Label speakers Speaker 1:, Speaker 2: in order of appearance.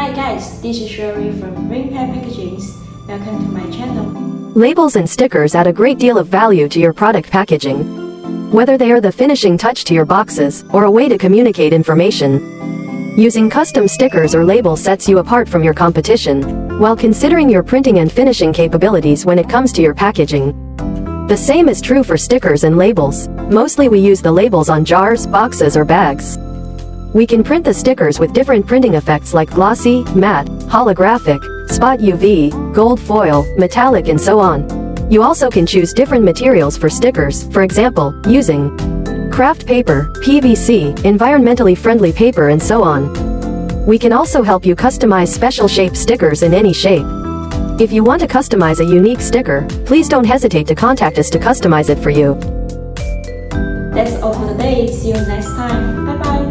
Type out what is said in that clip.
Speaker 1: Hi guys, this is Sherry from Ring Packaging. Welcome to my channel.
Speaker 2: Labels and stickers add a great deal of value to your product packaging. Whether they are the finishing touch to your boxes, or a way to communicate information. Using custom stickers or labels sets you apart from your competition, while considering your printing and finishing capabilities when it comes to your packaging. The same is true for stickers and labels. Mostly we use the labels on jars, boxes or bags. We can print the stickers with different printing effects like glossy, matte, holographic, spot UV, gold foil, metallic and so on. You also can choose different materials for stickers, for example, using kraft paper, PVC, environmentally friendly paper and so on. We can also help you customize special shape stickers in any shape. If you want to customize a unique sticker, please don't hesitate to contact us to customize it for you.
Speaker 1: That's all for today. See you next time. Bye bye.